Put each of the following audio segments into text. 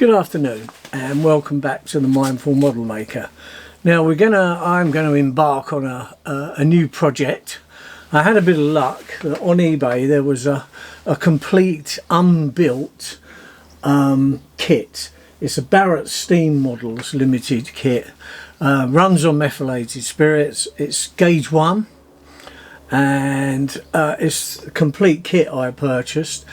Good afternoon and welcome back to the Mindful Model Maker. Now I'm going to embark on a new project. I had a bit of luck that on eBay there was a complete unbuilt kit. It's a Barrett Models limited kit. Runs on methylated spirits. It's gauge 1 and it's a complete kit I purchased.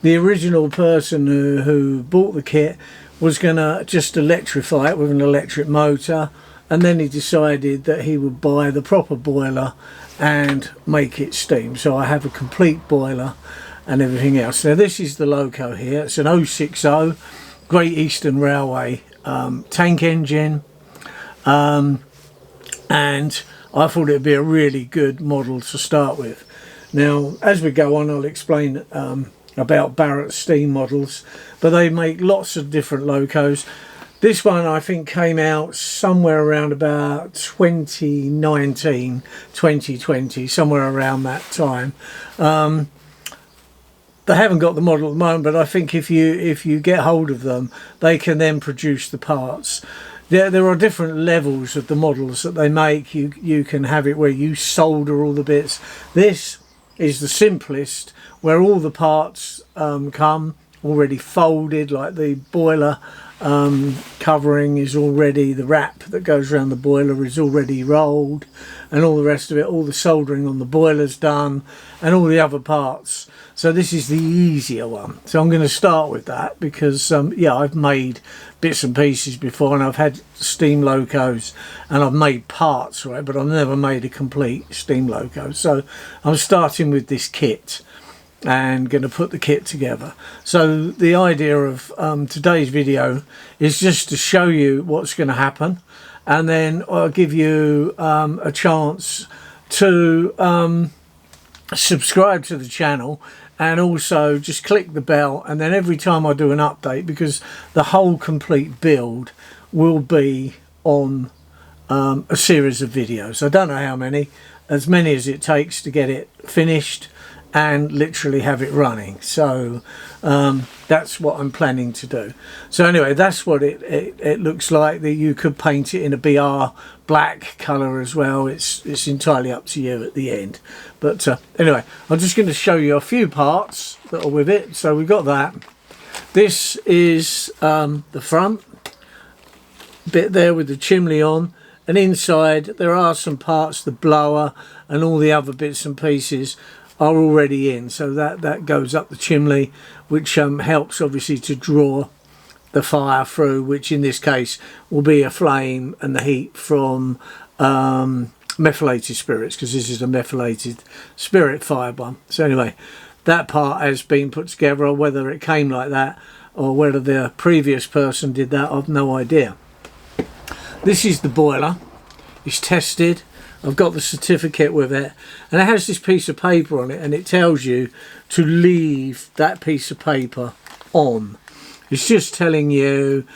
The original person who bought the kit was going to just electrify it with an electric motor, and then he decided that he would buy the proper boiler and make it steam. So I have a complete boiler and everything else. Now this is the loco here. It's an 060 Great Eastern Railway tank engine, and I thought it would be a really good model to start with. Now as we go on I'll explain about Barrett steam models, but they make lots of different locos. This one I think came out somewhere around about 2019, 2020, somewhere around that time. They haven't got the model at the moment, but I think if you get hold of them, they can then produce the parts. There are different levels of the models that they make. You can have it where you solder all the bits. This is the simplest, where all the parts come already folded, like the boiler covering is already, the wrap that goes around the boiler is already rolled, and all the rest of it, all the soldering on the boiler's done, and all the other parts. So this is the easier one. So I'm going to start with that because yeah, I've made bits and pieces before, and I've had steam locos and I've made parts, right, but I've never made a complete steam loco. So I'm starting with this kit and going to put the kit together. So the idea of today's video is just to show you what's going to happen, and then I'll give you a chance to subscribe to the channel, and also just click the bell, and then every time I do an update, because the whole complete build will be on a series of videos. I don't know how many, as many as it takes to get it finished and literally have it running. So that's what I'm planning to do. So anyway, that's what it looks like. That you could paint it in a BR black colour as well. It's entirely up to you at the end. But anyway, I'm just going to show you a few parts that are with it. So we've got that. This is the front bit there with the chimney on, and inside there are some parts, the blower and all the other bits and pieces are already in, so that goes up the chimney, which helps obviously to draw the fire through, which in this case will be a flame and the heat from methylated spirits, because this is a methylated spirit fire bomb. So anyway, that part has been put together, or whether it came like that or whether the previous person did that, I've no idea. This is the boiler. It's tested. I've got the certificate with it, and it has this piece of paper on it, and it tells you to leave that piece of paper on. It's just telling you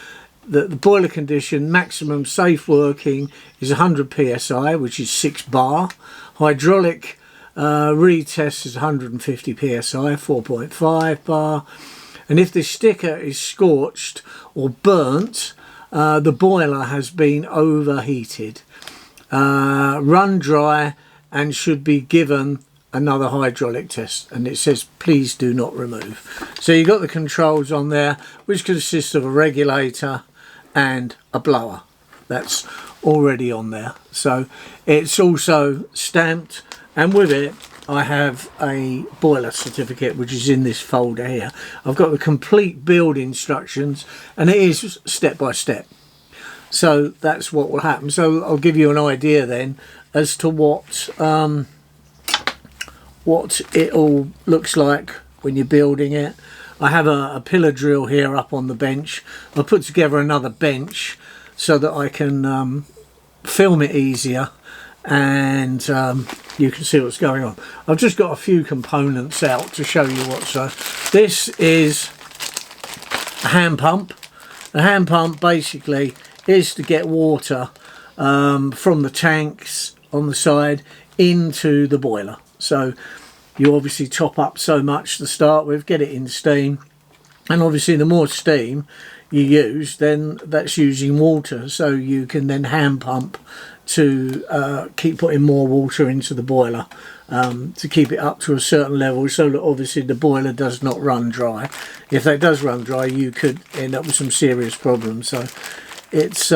that the boiler condition, maximum safe working, is 100 psi, which is 6 bar. Hydraulic retest is 150 psi, 4.5 bar. And if the sticker is scorched or burnt, the boiler has been overheated. Run dry and should be given another hydraulic test, and it says please do not remove. So you've got the controls on there, which consists of a regulator and a blower. That's already on there. So it's also stamped, and with it I have a boiler certificate, which is in this folder here. I've got the complete build instructions, and it is step by step. So that's what will happen. So I'll give you an idea then as to what it all looks like when you're building it. I have a pillar drill here up on the bench. I'll put together another bench so that I can film it easier, and you can see what's going on. I've just got a few components out to show you what's this is a hand pump. The hand pump basically is to get water from the tanks on the side into the boiler. So you obviously top up so much to start with, get it in steam, and obviously the more steam you use, then that's using water, so you can then hand pump to keep putting more water into the boiler to keep it up to a certain level, so that obviously the boiler does not run dry. If that does run dry, you could end up with some serious problems. So it's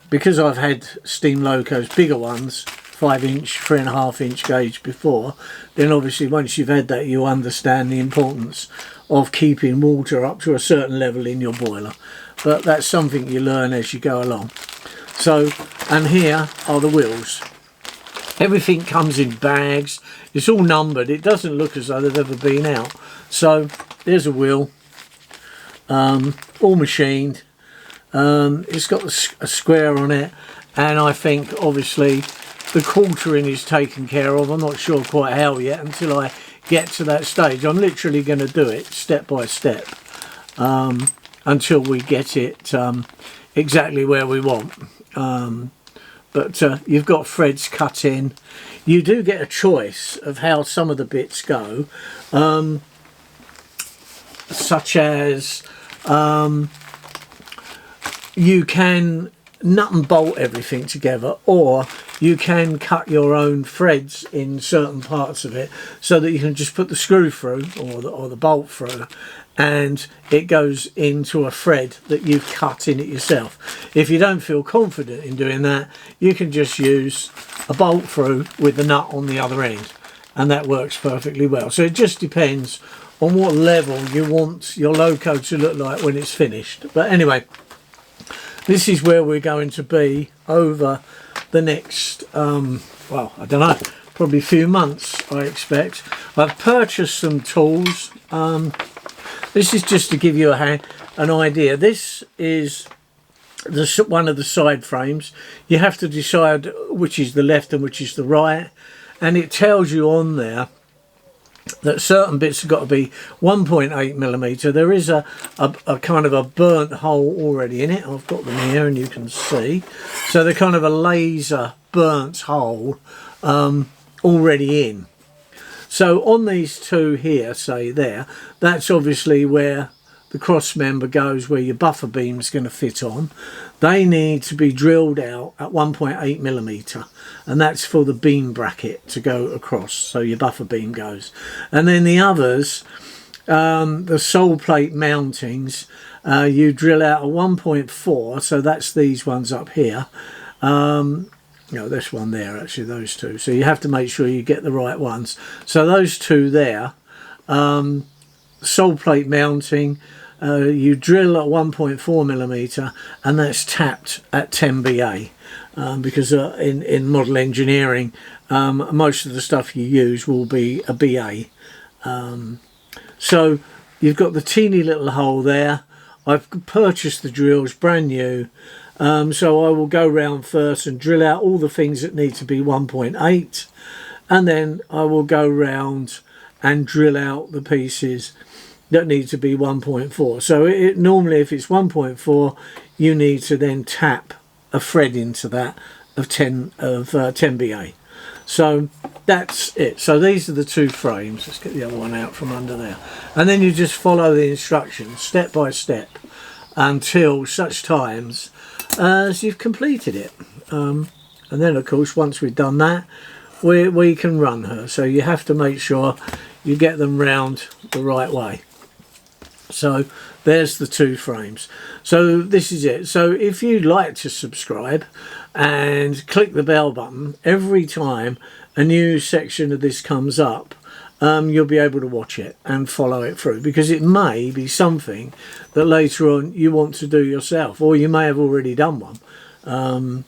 because I've had steam locos, bigger ones, 5-inch, 3.5-inch gauge before, then obviously once you've had that, you understand the importance of keeping water up to a certain level in your boiler. But that's something you learn as you go along. So, and here are the wheels. Everything comes in bags. It's all numbered. It doesn't look as though they've ever been out. So there's a wheel, all machined. It's got a square on it, and I think obviously the quartering is taken care of. I'm not sure quite how yet until I get to that stage. I'm literally going to do it step by step until we get it exactly where we want. But you've got threads cut in. You do get a choice of how some of the bits go, such as you can nut and bolt everything together, or you can cut your own threads in certain parts of it so that you can just put the screw through or the bolt through, and it goes into a thread that you've cut in it yourself. If you don't feel confident in doing that, you can just use a bolt through with the nut on the other end, and that works perfectly well. So it just depends on what level you want your loco to look like when it's finished. But anyway, this is where we're going to be over the next, well, I don't know, probably a few months, I expect. I've purchased some tools. This is just to give you an idea. This is one of the side frames. You have to decide which is the left and which is the right. And it tells you on there that certain bits have got to be 1.8mm. There is a kind of a burnt hole already in it. I've got them here and you can see. So they're kind of a laser burnt hole already in. So on these two here, say there, that's obviously where the cross member goes, where your buffer beam's going to fit on. They need to be drilled out at 1.8mm, and that's for the beam bracket to go across, so your buffer beam goes. And then the others, the sole plate mountings, you drill out a 1.4, so that's these ones up here. No, this one there, actually, those two. So you have to make sure you get the right ones. So those two there, sole plate mounting, you drill at 1.4mm, and that's tapped at 10BA. Because in model engineering, most of the stuff you use will be a BA. So you've got the teeny little hole there. I've purchased the drills brand new. So I will go round first and drill out all the things that need to be 1.8, and then I will go round and drill out the pieces that need to be 1.4. So normally if it's 1.4, you need to then tap a thread into that of 10BA. So that's it. So these are the two frames. Let's get the other one out from under there, and then you just follow the instructions step by step until such times as you've completed it, and then of course once we've done that, we can run her. So you have to make sure you get them round the right way. So there's the two frames. So this is it. So if you'd like to subscribe and click the bell button, every time a new section of this comes up, you'll be able to watch it and follow it through, because it may be something that later on you want to do yourself, or you may have already done one.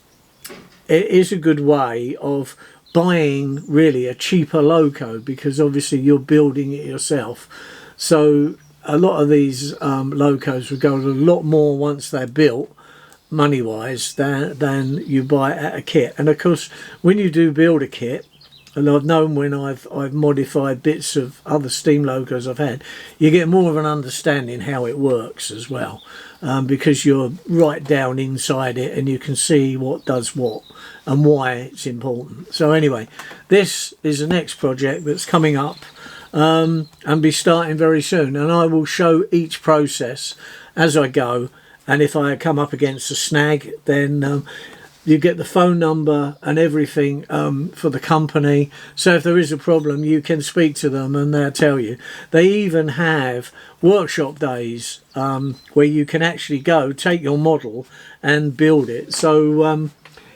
It is a good way of buying really a cheaper loco, because obviously you're building it yourself. So a lot of these locos will go a lot more once they're built, money wise, than you buy at a kit. And of course when you do build a kit, and I've known when I've modified bits of other steam locos I've had, you get more of an understanding how it works as well, because you're right down inside it and you can see what does what and why it's important. So anyway, this is the next project that's coming up and be starting very soon, and I will show each process as I go and if I come up against a snag, then you get the phone number and everything for the company. So if there is a problem, you can speak to them and they'll tell you. They even have workshop days where you can actually go, take your model and build it. So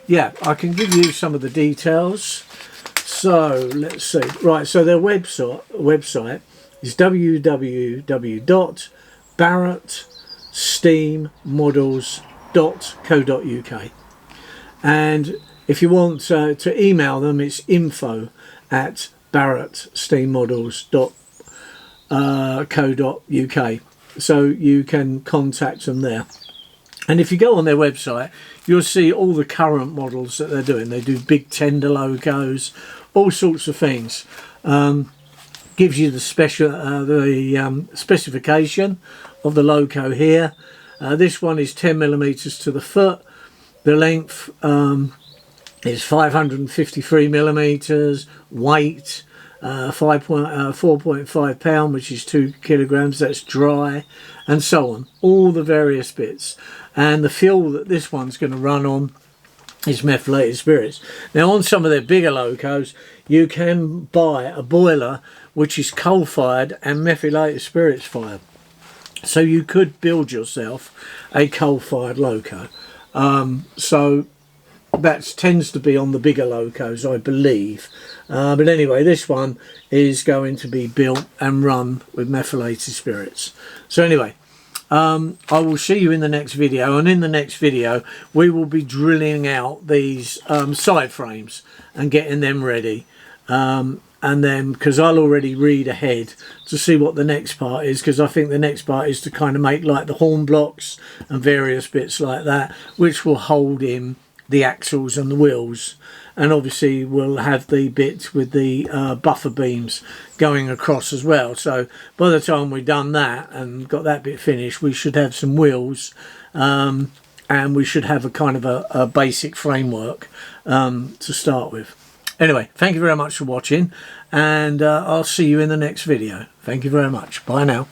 yeah, I can give you some of the details. So let's see. Right, so their website is www.barrettsteammodels.co.uk. And if you want to email them, it's info@barrettsteammodels.co.uk. So you can contact them there. And if you go on their website, you'll see all the current models that they're doing. They do big tender locos, all sorts of things. Gives you the specification of the loco here. This one is 10 millimeters to the foot. The length is 553 millimeters. Weight 4.5 pound, which is 2 kilograms. That's dry, and so on. All the various bits. And the fuel that this one's going to run on is methylated spirits. Now, on some of their bigger locos, you can buy a boiler which is coal fired and methylated spirits fired. So you could build yourself a coal fired loco. So that tends to be on the bigger locos, I believe. But anyway, this one is going to be built and run with methylated spirits. So anyway, I will see you in the next video, and in the next video we will be drilling out these side frames and getting them ready. And then, because I'll already read ahead to see what the next part is, because I think the next part is to kind of make like the horn blocks and various bits like that, which will hold in the axles and the wheels. And obviously we'll have the bit with the buffer beams going across as well. So by the time we've done that and got that bit finished, we should have some wheels, and we should have a kind of a basic framework to start with. Anyway, thank you very much for watching, and I'll see you in the next video. Thank you very much. Bye now.